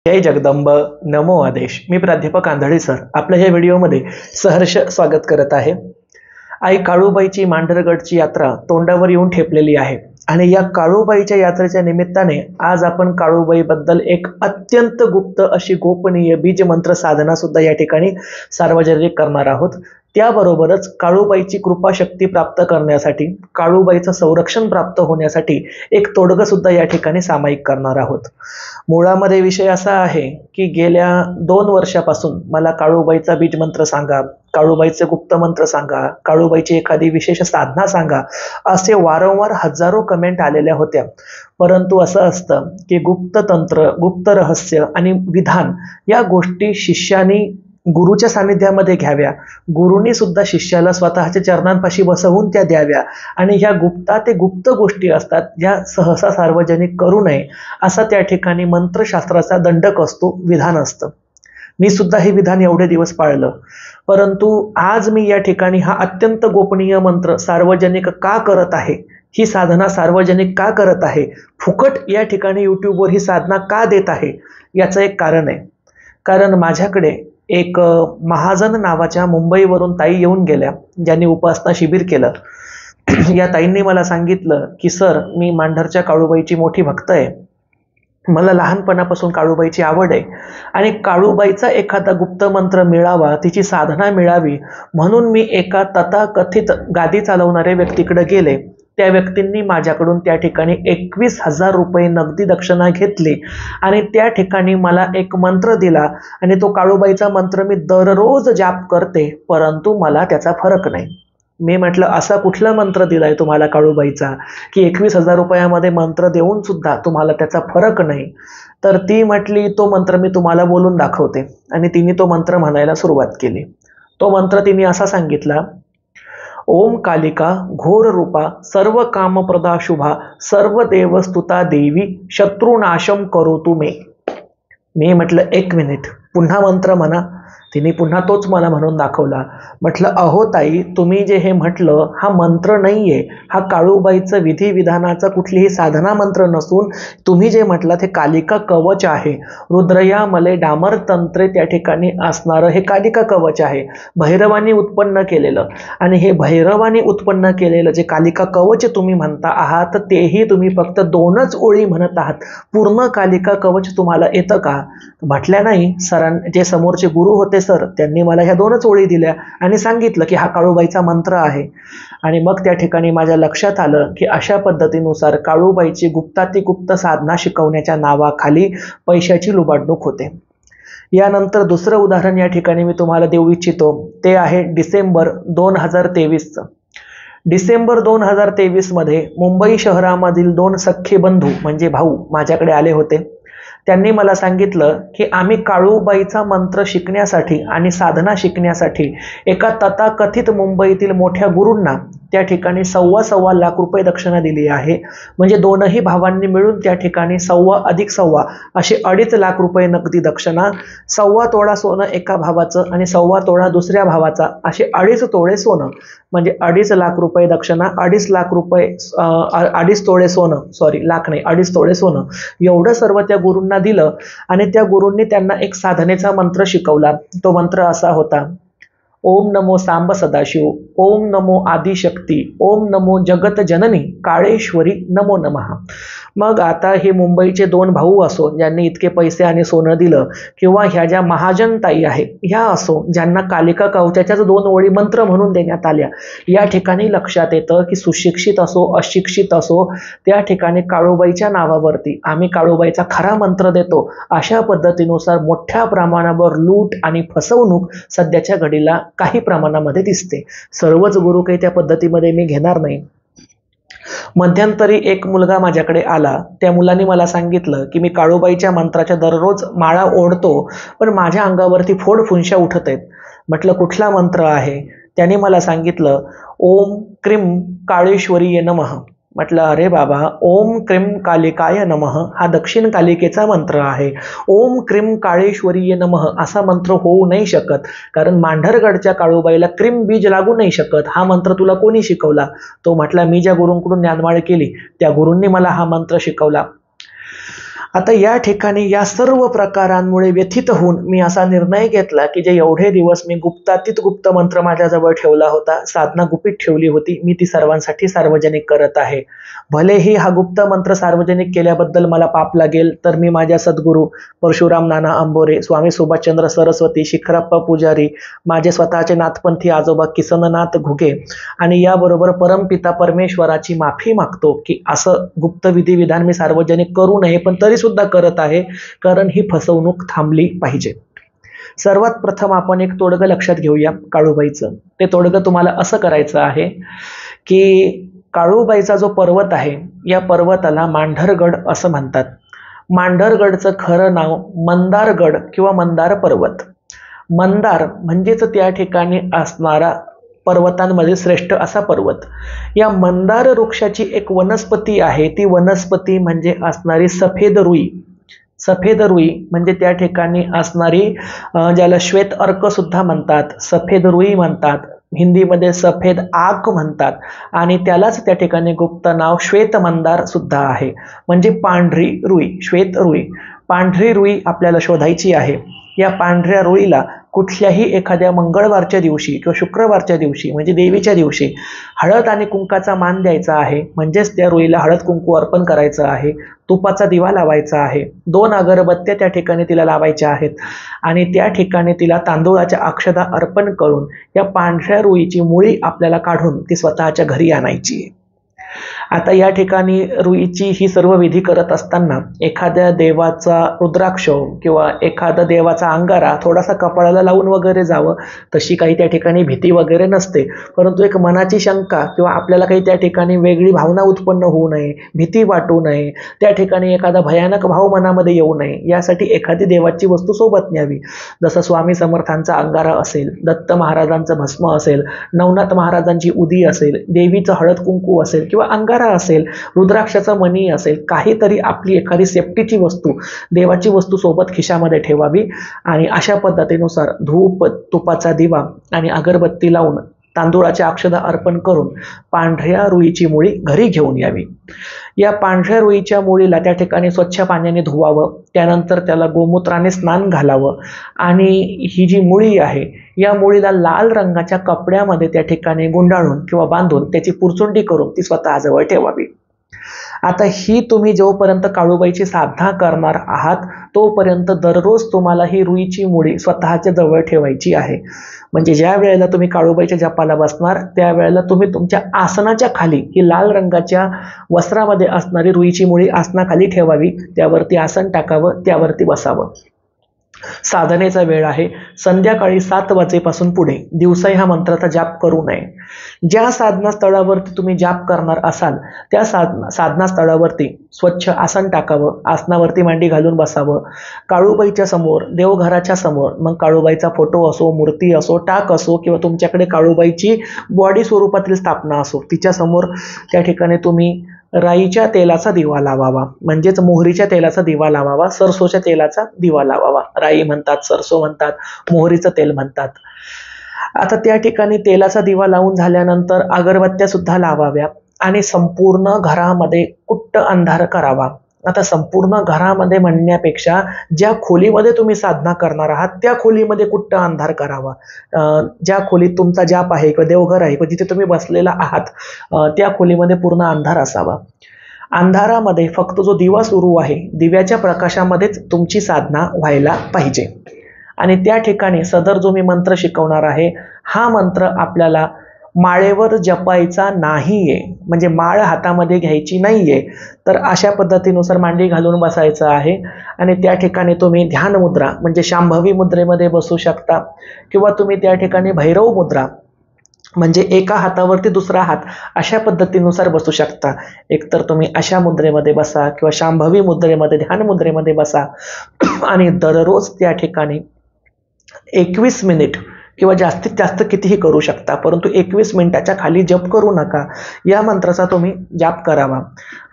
जय जगदंब नमो आदेश। मी प्राध्यापक आंधळे सर आपल्या ह्या व्हिडिओमध्ये सहर्ष स्वागत करत आहे। आई काळूबाईची मांढरगडची यात्रा तोंडावर येऊन ठेपलेली आहे आणि या काळूबाईच्या यात्रेच्या निमित्ताने आज आपण काळूबाई बद्दल एक अत्यंत गुप्त अशी गोपनीय बीज मंत्र साधना सुद्धा या ठिकाणी सार्वजनिक करणार आहोत। त्याबरोबरच काळूबाईची कृपाशक्ती प्राप्त करण्यासाठी, काळूबाईचं संरक्षण प्राप्त होण्यासाठी एक तोडगं सुद्धा या ठिकाणी सामायिक करणार आहोत। मुळामध्ये विषय असा आहे की गेल्या 2 वर्षापासून मला काळूबाईचा बीज मंत्र सांगा, काळूबाईचे गुप्त मंत्र सांगा, काळूबाईची एखादी विशेष साधना सांगा, असे वारंवार हजारो कमेंट आलेल्या होत्या। परंतु असं असतं की गुप्त तंत्र, गुप्त रहस्य आणि विधान या गोष्टी शिष्यानी गुरुच्या सानिध्यामध्ये घ्याव्या, गुरुनी सुद्धा शिष्याला स्वतःच्या चरणांपाशी बसवून त्या द्याव्या आणि ह्या ते गुप्त गोष्टी असतात ज्या सहसा सार्वजनिक करू नये असा त्या ठिकाणी मंत्रशास्त्राचा दंडक असतो, विधान असतं। मी सुद्धा हे विधान एवढे दिवस पाळलं, परंतु आज मी या ठिकाणी हा अत्यंत गोपनीय मंत्र सार्वजनिक का करत आहे, ही साधना सार्वजनिक का करत आहे, फुकट या ठिकाणी यूट्यूबवर ही साधना का देत आहे, याचं एक कारण आहे। कारण माझ्याकडे एक महाजन नावाच्या मुंबईवरून ताई येऊन गेल्या, ज्यांनी उपासना शिबिर केलं। या ताईंनी मला सांगितलं की सर, मी मांढरच्या काळूबाईची मोठी भक्त आहे, मला लहानपणापासून काळूबाईची आवड आहे आणि काळूबाईचा एखादा गुप्त मंत्र मिळावा, तिची साधना मिळावी म्हणून मी एका तथाकथित गादी चालवणाऱ्या व्यक्तीकडे गेले। त्या व्यक्तींनी माझ्याकडून त्या ठिकाणी 21,000 रुपये नगदी दक्षिणा घेतली आणि त्या ठिकाणी मला एक मंत्र दिला आणि तो काळूबाईचा मंत्र मी दररोज जाप करते, परंतु मला त्याचा फरक नाही। मी म्हटलं, असा कुठला मंत्र दिलाय तुम्हाला काळूबाईचा की 21,000 रुपयामध्ये मंत्र देऊन सुद्धा तुम्हाला त्याचा फरक नाही? तर ती म्हटली, तो मंत्र मी तुम्हाला बोलून दाखवते। आणि तिने तो मंत्र म्हणायला सुरुवात केली। तो मंत्र तिने असा सांगितला, ओम कालिका घोर रूपा सर्व कामप्रदा शुभा सर्व देवस्तुता देवी शत्रुनाशम करोतु मे। मी म्हटलं, 1 मिनिट, पुन्हा मंत्र म्हणा। तिने पुन्हा तोच मला म्हणून दाखवला। म्हटलं, अहो ताई, तुम्ही जे हे म्हटलं हा मंत्र नाहीये, हा काळूबाईचं विधी विधानाचा कुठलीही साधना मंत्र नसून तुम्ही जे म्हटलं ते कालिका कवच आहे। रुद्रया मले डामर तंत्रे त्या ठिकाणी असणारं हे कालिका कवच आहे, भैरवानी उत्पन्न केलेलं। आणि हे भैरवानी उत्पन्न केलेलं जे कालिका कवच तुम्ही म्हणता आहात, तेही तुम्ही फक्त 2च ओळी म्हणत आहात, पूर्ण कालिका कवच तुम्हाला येतं का? म्हटल्या नाही। जे समोरचे गुरु होते सर, त्यांनी मला ह्या 2च ओळी दिल्या आणि सांगितलं की हा काळूबाईचा मंत्र आहे। आणि मग त्या ठिकाणी माझ्या लक्षात आलं की अशा पद्धतीनुसार काळूबाईची गुप्त साधना शिकवण्याच्या नावाखाली पैशाची लुबाडणूक होते। यानंतर दुसरं उदाहरण या ठिकाणी मी तुम्हाला देऊ इच्छितो, ते आहे डिसेंबर 2023चं। डिसेंबर 2023 मध्ये मुंबई शहरामधील 2 सख्खे बंधू म्हणजे भाऊ माझ्याकडे आले होते। त्यांनी मला सांगितलं की आम्ही काळूबाईचा मंत्र शिकण्यासाठी आणि साधना शिकण्यासाठी एका तथाकथित मुंबईतील मोठ्या गुरूंना त्या ठिकाणी 1.25 लाख रुपये दक्षिणा दिली आहे। म्हणजे दोनही भावांनी मिळून त्या ठिकाणी 1.25 अधिक 1.25 असे 2.5 लाख रुपये नगदी दक्षिणा, 1.25 तोळा सोनं एका भावाचं आणि 1.25 तोळा दुसऱ्या भावाचा, असे 2.5 तोळे सोनं, म्हणजे 2.5 लाख रुपये दक्षिणा, 2.5 लाख रुपये 2.5 तोळे सोनं, सॉरी लाख नाही 2.5 तोळे सोनं, एवढं सर्व त्या गुरूंना दिलं। आणि त्या गुरूंनी त्यांना एक साधनेचा मंत्र शिकवला। तो मंत्र असा होता, ओम नमो सांब सदाशिव, ओम नमो आदिशक्ती, ओम नमो जगत जननी काळेश्वरी नमो नमः। मग आता हे मुंबईचे 2 भाऊ असो ज्यांनी इतके पैसे आणि सोनं दिलं, किंवा ह्या ज्या महाजन ताई आहे ह्या असो ज्यांना कालिका कवचाच्याच 2 ओळी मंत्र म्हणून देण्यात आल्या, या ठिकाणी लक्षात येतं की सुशिक्षित असो अशिक्षित असो, त्या ठिकाणी काळूबाईच्या नावावरती आम्ही काळूबाईचा खरा मंत्र देतो अशा पद्धतीनुसार मोठ्या प्रमाणावर लूट आणि फसवणूक सध्याच्या घडीला काही प्रमाणामध्ये दिसते। सर्वच गुरु काही त्या पद्धतीमध्ये मी घेणार नाही। मध्यंतरी एक मुलगा माझ्याकडे आला, त्या मुलाने मला सांगितलं की मी काळूबाईच्या मंत्राच्या दररोज माळा ओढतो, पण माझ्या अंगावरती फोडफुंशा उठत आहेत। म्हटलं, कुठला मंत्र आहे? त्याने मला सांगितलं, ओम क्रीम काळेश्वरीय नमः। म्हटलं, अरे बाबा, ओम क्रीम कालिकाय नमः हा दक्षिण कालिकेचा मंत्र आहे, ओम क्रीम काळेश्वरीय नमः असा मंत्र होऊ नाही शकत, कारण मांढरगडच्या काळूबाईला क्रीम बीज लागू नाही शकत। हा मंत्र तुला कोणी शिकवला? तो म्हटला, मी ज्या गुरूंकडून ज्ञानमाळ केली त्या गुरूंनी मला हा मंत्र शिकवला। आता या ठिकाणी या सर्व प्रकारांमुळे व्यथित होऊन मी असा निर्णय घेतला की जे एवढे दिवस मी गुप्तातीत गुप्त मंत्र माझ्याजवळ ठेवला होता, साधना गुपित ठेवली होती, मी ती सर्वांसाठी सार्वजनिक करत आहे. भलेही हा गुप्त मंत्र सार्वजनिक केल्याबद्दल मला पाप लागेल, तर मी माझ्या सद्गुरू परशुराम नाना अंबोरे, स्वामी सुभाषचंद्र सरस्वती, शिखरप्पा पुजारी, माझे स्वतःचे नाथपंथी आजोबा किसननाथ घुगे आणि याबरोबर परमपिता परमेश्वराची माफी मागतो की असं गुप्त विधिविधान मी सार्वजनिक करू नये, पण तरी सुद्धा करत आहे, कारण ही फसवणूक थांबली पाहिजे. सर्वात प्रथम आपण एक तोडगं लक्षात घेऊया काळूबाईचं. ते तोडगं तुम्हाला असं करायचं आहे की काळूबाईचा जो पर्वत आहे, या पर्वताला मांढरगड असं म्हणतात. मांढरगडचं खरं नाव मंदारगड किंवा मंदार पर्वत. मंदार म्हणजेच त्या ठिकाणी असणारा पर्वतांमध्ये श्रेष्ठ असा पर्वत. या मंदार वृक्षाची एक वनस्पती आहे, ती वनस्पती म्हणजे असणारी सफेद रुई. सफेद रुई म्हणजे त्या ठिकाणी असणारी ज्याला श्वेत अर्क सुद्धा म्हणतात, सफेद रुई म्हणतात, हिंदीमध्ये सफेद आक म्हणतात आणि त्यालाच त्या ठिकाणी गुप्त नाव श्वेत मंदार सुद्धा आहे, म्हणजे पांढरी रुई, श्वेत रुई. पांढरी रुई आपल्याला शोधायची आहे. या पांढऱ्या रुईला कुठल्याही एखाद्या मंगळवारच्या दिवशी किंवा शुक्रवारच्या दिवशी म्हणजे देवीच्या दिवशी हळद आणि कुंकाचा मान द्यायचा आहे, म्हणजेच त्या रुईला हळद कुंकू अर्पण करायचं आहे, तुपाचा दिवा लावायचा आहे, 2 अगरबत्त्या त्या ठिकाणी तिला लावायच्या आहेत आणि त्या ठिकाणी तिला तांदूळाच्या अक्षता अर्पण करून या पांढऱ्या रुईची मुळी आपल्याला काढून ती स्वतःच्या घरी आणायची आहे. आता या ठिकाणी रुईची ही सर्व विधी करत असताना एखाद्या देवाचा रुद्राक्ष किंवा एखादा देवाचा अंगारा थोडासा कपाळाला लावून वगैरे जावं, तशी काही त्या ठिकाणी भीती वगैरे नसते, परंतु एक मनाची शंका किंवा आपल्याला काही त्या ठिकाणी वेगळी भावना उत्पन्न होऊ नये, भीती वाटू नये, त्या ठिकाणी एखादा भयानक भाव मनामध्ये येऊ नये, यासाठी एखादी देवाची वस्तू सोबत न्यावी. जसं स्वामी समर्थांचा अंगारा असेल, दत्त महाराजांचं भस्म असेल, नवनाथ महाराजांची उदी असेल, देवीचं हळद कुंकू असेल किंवा अंगारा असेल, रुद्राक्षाचा मणी असेल, काहीतरी आपली एखादी सेफ्टीची वस्तू, देवाची वस्तू सोबत खिशामध्ये ठेवावी आणि अशा पद्धतीनुसार धूप, तुपाचा दिवा आणि अगरबत्ती लावून तांदूळाच्या अक्षता अर्पण करून पांढऱ्या रुईची मुळी घरी घेऊन यावी. या पांढऱ्या रुईच्या मुळीला त्या ठिकाणी स्वच्छ पाण्याने धुवावं, त्यानंतर त्याला गोमूत्राने स्नान घालावं आणि ही जी मुळी आहे या मुळीला लाल रंगाच्या कपड्यामध्ये त्या ठिकाणी गुंडाळून किंवा बांधून त्याची पुरचुंडी करून ती स्वतःजवळ ठेवावी. आता ही तुम्ही जोपर्यंत काळूबाईची साधना करणार आहात तोपर्यंत दररोज तुम्हाला ही रुईची मुळी स्वतःच्या जवळ ठेवायची आहे. म्हणजे ज्या वेळेला तुम्ही काळूबाईच्या जपाला बसणार त्यावेळेला तुम्ही तुमच्या आसनाच्या खाली ही लाल रंगाच्या वस्त्रामध्ये असणारी रुईची मुळी आसनाखाली ठेवावी, त्यावरती आसन टाकावं, त्यावरती बसावं. साधनेचा वेळ आहे संध्याकाळी 7 वाजेपासून पुढे. दिवसाही हा मंत्राचा जाप करू नये. ज्या साधना स्थळावरती तुम्ही जाप करणार असाल त्या साधना स्थळावरती स्वच्छ आसन टाकावं, आसनावरती मांडी घालून बसावं. काळूबाईच्या समोर, देवघराच्या समोर, मग काळूबाईचा फोटो असो, मूर्ती असो, टाक असो किंवा तुमच्याकडे काळूबाईची बॉडी स्वरूपातील स्थापना असो, तिच्या समोर त्या ठिकाणी तुम्ही राईच्या तेलाचा दिवा लावावा, म्हणजेच मोहरीच्या तेलाचा दिवा लावावा, सरसोच्या तेलाचा दिवा लावावा. राई म्हणतात, सरसो म्हणतात, मोहरीचं तेल म्हणतात. आता त्या ठिकाणी तेलाचा दिवा लावून झाल्यानंतर अगरबत्त्या सुद्धा लावाव्या आणि संपूर्ण घरामध्ये कुट्ट अंधार करावा. आता संपूर्ण घरामध्ये म्हणण्यापेक्षा ज्या खोलीमध्ये तुम्ही साधना करणार आहात त्या खोलीमध्ये कुट्ट अंधार करावा. ज्या खोलीत तुमचा जाप आहे किंवा देवघर आहे किंवा जिथे तुम्ही बसलेला आहात त्या खोलीमध्ये पूर्ण अंधार असावा. अंधारामध्ये फक्त जो दिवा सुरू आहे दिव्याच्या प्रकाशामध्येच तुमची साधना व्हायला पाहिजे. आणि त्या ठिकाणी सदर जो मी मंत्र शिकवणार आहे हा मंत्र आपल्याला माळेवर जपायचा नाहीये, म्हणजे माळ हातामध्ये घ्यायची नाहीये. तर अशा पद्धतीनुसार मांडी घालून बसायचं आहे आणि त्या ठिकाणी तुम्ही ध्यान मुद्रा म्हणजे शांभवी मुद्रेमध्ये बसू शकता किंवा तुम्ही त्या ठिकाणी भैरव मुद्रा म्हणजे एका हातावरती दुसरा हात अशा पद्धतीनुसार बसू शकता. एकतर तुम्ही अशा मुद्रेमध्ये बसा किंवा शांभवी मुद्रेमध्ये, ध्यान मुद्रेमध्ये बसा आणि दररोज त्या ठिकाणी 21 मिनिट किंवा जास्तीत जास्त कितीही करू शकता, परंतु 21 मिनिटाच्या खाली जप करू नका. या मंत्राचा तुम्ही जाप करावा.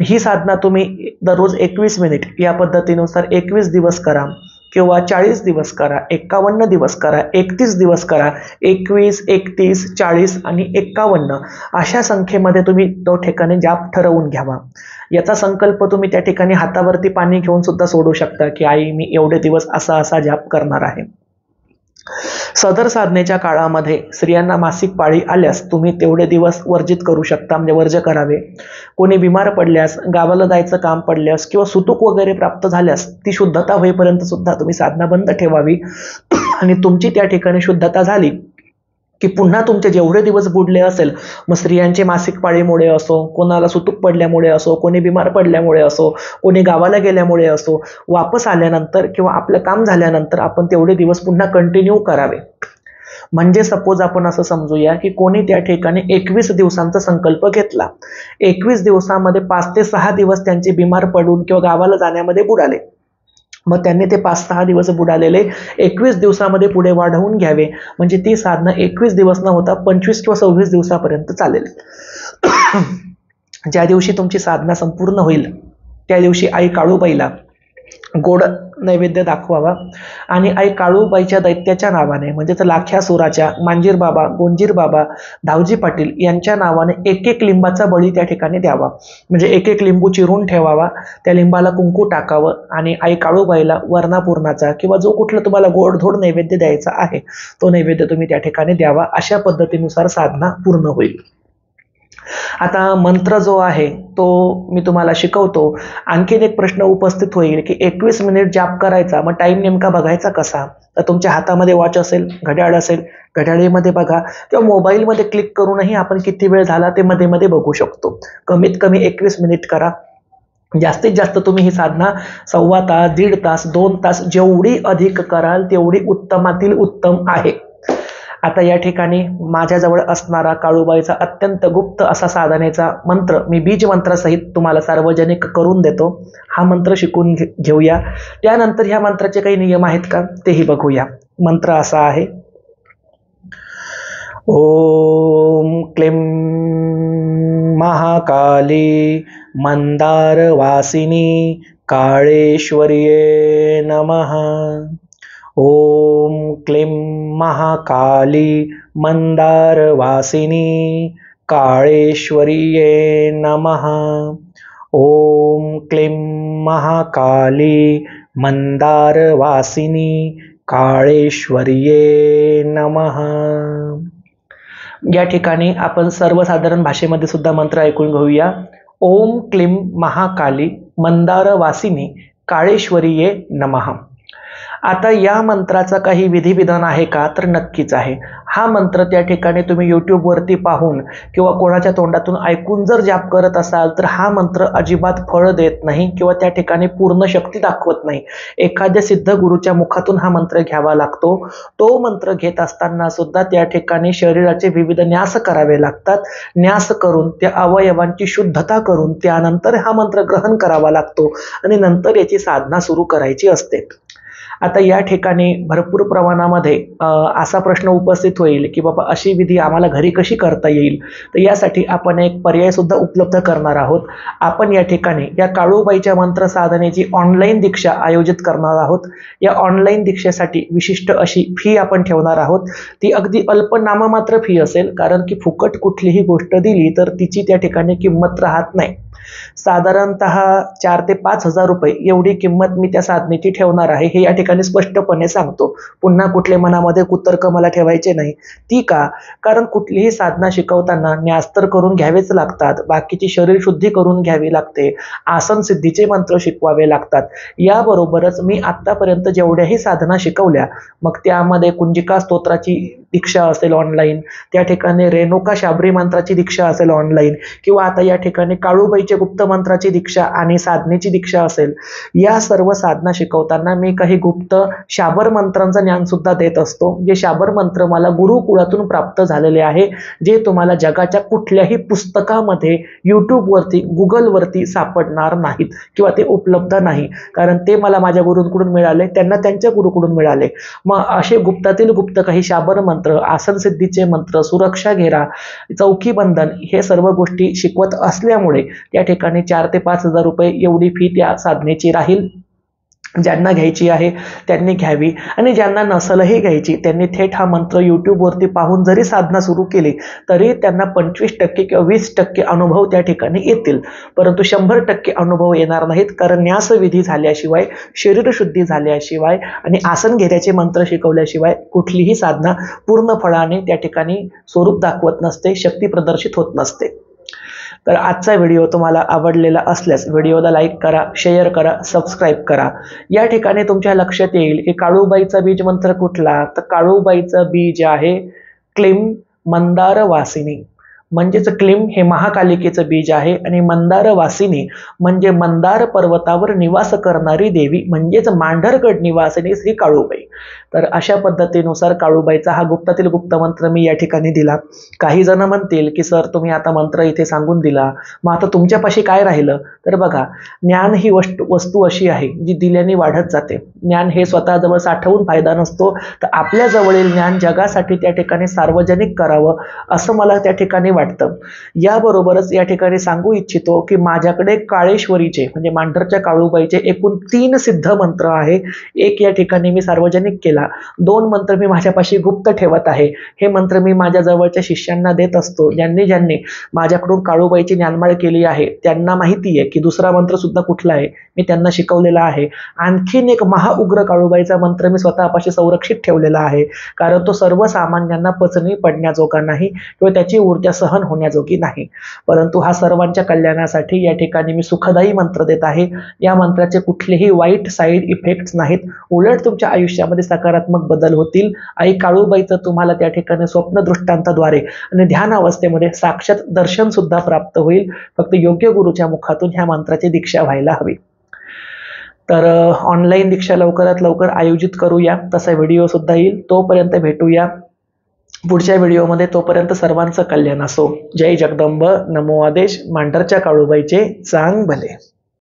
ही साधना तुम्ही दररोज 21 मिनिट या पद्धतीनुसार 21 दिवस करा. किंवा 40 दिवस करा, 51 दिवस करा, 31 दिवस करा, 21, 31, 40 आणि 51 अशा संख्येमध्ये तुम्ही तो ठिकाणी जाप ठरवून घ्यावा. याचा संकल्प तुम्ही त्या ठिकाणी हातावरती पाणी घेऊन सुद्धा सोडू शकता की आई मी एवढे दिवस असा असा जाप करणार आहे. सदर साधनेच्या काळामध्ये स्त्रियांना मासिक पाळी आल्यास तुम्ही तेवढे दिवस वर्जित करू शकता, म्हणजे वर्ज करावे. कोणी बिमार पडल्यास, गावाला जायचं काम पडल्यास किंवा सुतूक वगैरे प्राप्त झाल्यास ती शुद्धता होईपर्यंत सुद्धा तुम्ही साधना बंद ठेवावी. आणि तुमची त्या ठिकाणी शुद्धता झाली की पुन्हा तुमचे जेवढे दिवस बुडले असेल, मग स्त्रियांचे मासिक पाळीमुळे असो, कोणाला सुतूक पडल्यामुळे असो, कोणी बिमार पडल्यामुळे असो, कोणी गावाला गेल्यामुळे असो, वापस आल्यानंतर किंवा आपलं काम झाल्यानंतर आपण तेवढे दिवस पुन्हा कंटिन्यू करावे. म्हणजे सपोज आपण असं समजूया की कोणी त्या ठिकाणी 21 दिवसांचा संकल्प घेतला, 21 दिवसामध्ये 5 ते 6 दिवस त्यांचे बिमार पडून किंवा गावाला जाण्यामध्ये बुडाले, मग त्यांनी ते 5-6 दिवस बुडालेले 21 दिवसामध्ये पुढे वाढवून घ्यावे. म्हणजे ती साधना 21 दिवस न होता 25 किंवा 26 दिवसापर्यंत चालेल. ज्या दिवशी तुमची साधना संपूर्ण होईल त्या दिवशी आई काळूबाईला गोड नैवेद्य दाखवावा आणि आई काळूबाईच्या दैत्याच्या नावाने, म्हणजे लाख्यासुराच्या मांजीर बाबा, गोंजीर बाबा, धावजी पाटील यांच्या नावाने एक एक लिंबाचा बळी त्या ठिकाणी द्यावा. म्हणजे एक एक लिंबू चिरून ठेवावा, त्या लिंबाला कुंकू टाकावं आणि आई काळूबाईला वर्णापूर्णाचा किंवा जो कुठला तुम्हाला गोडधोड नैवेद्य द्यायचा आहे तो नैवेद्य तुम्ही त्या ठिकाणी द्यावा. अशा पद्धतीनुसार साधना पूर्ण होईल. आता मंत्र जो आहे तो मी तुम्हाला शिकवतो. आणखीन एक प्रश्न उपस्थित होईल की 21 मिनिट जाप करायचा, मग टाइम नेमका बघायचा कसा? तर तुमच्या हातामध्ये वॉच असेल, घड्याळ असेल, घड्याळीमध्ये बघा किंवा मोबाईलमध्ये क्लिक करूनही आपण किती वेळ झाला ते मध्ये मध्ये बघू शकतो. कमीत कमी 21 मिनिट करा. जास्तीत जास्त तुम्ही ही साधना 1.25 तास, 1.5 तास, 2 तास जेवढी अधिक कराल तेवढी उत्तमातील उत्तम आहे. आता या ठिकाणी माझ्याजवळ असणारा काळूबाईचा अत्यंत गुप्त असा साधनेचा मंत्र मी बीज मंत्रासहित तुम्हाला सार्वजनिक करून देतो. हा मंत्र शिकून घेऊया. त्यानंतर ह्या मंत्राचे काही नियम आहेत का तेही बघूया. मंत्र असा आहे: ओम क्लीं महाकाली मंदारवासिनी काळेश्वर्ये नमः. ओम क्लीं महाकाली मंदारवासिनी काळेश्वर्ये नमः. ओम क्लीं महाकाली मंदारवासिनी काळेश्वर्ये नमः. या ठिकाणी आपण सर्वसाधारण भाषेमध्ये सुद्धा मंत्र ऐकून घेऊया. ओम क्लीं महाकाली मंदारवासिनी काळेश्वर्ये नमः. आता या मंत्राचा काही विधिविधान आहे का? तर नक्कीच आहे. हा मंत्र त्या ठिकाणी तुम्ही यूट्यूबवरती पाहून किंवा कोणाच्या तोंडातून ऐकून जर जाप करत असाल तर हा मंत्र अजिबात फळ देत नाही किंवा त्या ठिकाणी पूर्ण शक्ती दाखवत नाही. एखाद्या सिद्ध गुरुच्या मुखातून हा मंत्र घ्यावा लागतो. तो मंत्र घेत असताना सुद्धा त्या ठिकाणी शरीराचे विविध न्यास करावे लागतात. न्यास करून त्या अवयवांची शुद्धता करून त्यानंतर हा मंत्र ग्रहण करावा लागतो आणि नंतर याची साधना सुरू करायची असते. आता या ठिकाणी भरपूर प्रमाणामध्ये असा प्रश्न उपस्थित होईल की बाबा अशी विधी आम्हाला घरी कशी करता येईल? तर यासाठी आपण एक पर्याय सुद्धा उपलब्ध करणार आहोत. आपण या ठिकाणी या काळूबाईच्या मंत्र साधनेची ऑनलाईन दीक्षा आयोजित करणार आहोत. या ऑनलाईन दीक्षेसाठी विशिष्ट अशी फी आपण ठेवणार आहोत. ती अगदी अल्प नाममात्र फी असेल, कारण की फुकट कुठलीही गोष्ट दिली तर तिची त्या ठिकाणी किंमत राहत नाही. साधारणतः 4 ते 5 हजार रुपये एवढी किंमत मी त्या साधनेची ठेवणार आहे, हे या ठिकाणी स्पष्टपणे सांगतो. पुन्हा कुठले मनामध्ये कुतर्क मला ठेवायचे नाही. ती का? कारण कुठलीही साधना शिकवताना न्यास्तर करून घ्यावेच लागतात, बाकीची शरीर शुद्धी करून घ्यावी लागते, आसन सिद्धीचे मंत्र शिकवावे लागतात. याबरोबरच मी आतापर्यंत जेवढ्याही साधना शिकवल्या, मग त्यामध्ये कुंजिका स्तोत्राची दीक्षा असेल ऑनलाईन, त्या ठिकाणी रेणुका शाबरी मंत्राची दीक्षा असेल ऑनलाईन, किंवा आता या ठिकाणी काळूबाईचे गुप्त मंत्राची दीक्षा आणि साधनेची दीक्षा असेल. या सर्व साधना शिकवताना मी काही गुप्त शाबर मंत्रांचं ज्ञान सुद्धा देत असतो. जे शाबर मंत्र मला गुरुकुळातून प्राप्त झालेले आहे, जे तुम्हाला जगाच्या कुठल्याही पुस्तकामध्ये, यूट्यूबवरती, गुगलवरती सापडणार नाहीत किंवा ते उपलब्ध नाही, कारण ते मला माझ्या गुरूंकडून मिळाले, त्यांना त्यांच्या गुरुकडून मिळाले. मग असे गुप्तातील गुप्त काही शाबर मंत्र, आसन सिद्धीचे मंत्र, सुरक्षा घेरा, चौकी बंधन, हे सर्व गोष्टी शिकवत असल्यामुळे त्या ठिकाणी 4 ते 5 हजार रुपये एवढी फी त्या साधनेची राहील. ज्यांना घ्यायची आहे त्यांनी घ्यावी आणि ज्यांना नसलही घ्यायची त्यांनी थेट हा मंत्र यूट्यूबवरती पाहून जरी साधना सुरू केली तरी त्यांना 25% किंवा 20% अनुभव त्या ठिकाणी येतील, परंतु 100% अनुभव येणार नाहीत. कारण न्यासविधी झाल्याशिवाय, शरीरशुद्धी झाल्याशिवाय आणि आसन घेण्याचे मंत्र शिकवल्याशिवाय कुठलीही साधना पूर्ण फळाने त्या ठिकाणी स्वरूप दाखवत नसते, शक्ती प्रदर्शित होत नसते. तर आजचा व्हिडिओ तुम्हाला आवडलेला असल्यास व्हिडिओला लाईक करा, शेअर करा, सबस्क्राईब करा. या ठिकाणी तुमच्या लक्षात येईल की काळूबाईचा बीज मंत्र कुठला, तर काळूबाईचं बीज आहे क्लीम मंदार वासिनी. म्हणजेच क्लीम हे महाकालिकेचं बीज आहे आणि मंदार वासिनी म्हणजे मंदार पर्वतावर निवास करणारी देवी, म्हणजेच मांढरगड निवासिनी श्री काळूबाई. तर अशा पद्धतीनुसार काळूबाईचा हा गुप्तातील गुप्त मंत्र मी या ठिकाणी दिला. काही जण म्हणतील की सर तुम्ही आता मंत्र इथे सांगून दिला, मग आता तुमच्यापाशी काय राहिलं? तर बघा, ज्ञान ही वस्तू अशी आहे जी दिल्याने वाढत जाते. ज्ञान हे स्वतःजवळ साठवून फायदा नसतो, तर आपल्या जवळील ज्ञान जगासाठी त्या ठिकाणी सार्वजनिक करावं असं मला त्या ठिकाणी वाटतं. याबरोबरच या ठिकाणी सांगू इच्छितो की माझ्याकडे काळेश्वरीचे म्हणजे मांढरच्या काळूबाईचे एकूण 3 सिद्ध मंत्र आहे. एक या ठिकाणी मी सार्वजनिक केला, 2 मंत्र मी माझ्यापाशी गुप्त ठेवत आहे. हे मंत्र मी माझ्या जवळच्या शिष्यांना देत असतो. ज्यांनी माझ्याकडून काळूबाईची ज्ञानमाळ केली आहे त्यांना माहिती आहे की दुसरा मंत्र सुद्धा कुठला आहे, मी त्यांना शिकवलेला आहे. आणखीन एक महाउग्र काळूबाईचा मंत्र मी स्वतःपाशी संरक्षित ठेवलेला आहे, कारण तो सर्वसामान्यांना पचनी पडण्याजोगा नाही किंवा त्याची ऊर्जा सहन होण्याजोगी नाही, परंतु हा सर्वांच्या कल्याणासाठी या ठिकाणी मी सुखदायी मंत्र देत आहे. या मंत्राचे कुठलेही वाईट साईड इफेक्ट्स नाहीत, उलट तुमच्या आयुष्यामध्ये सकारात्मक बदल होतील. आई काळूबाईचं तुम्हाला त्या ठिकाणी स्वप्न दृष्टांताद्वारे आणि ध्यान अवस्थेमध्ये साक्षात दर्शन सुद्धा प्राप्त होईल. फक्त योग्य गुरुच्या मुखातून ह्या मंत्राची दीक्षा व्हायला हवी. तर ऑनलाईन दीक्षा लवकरात लवकर आयोजित करूया, तसा व्हिडिओ सुद्धा येईल. तोपर्यंत भेटूया पुढच्या व्हिडिओमध्ये. तोपर्यंत सर्वांचं कल्याण असो. जय जगदंब. नमो आदेश. मांढरच्या काळूबाईचे चांग भले.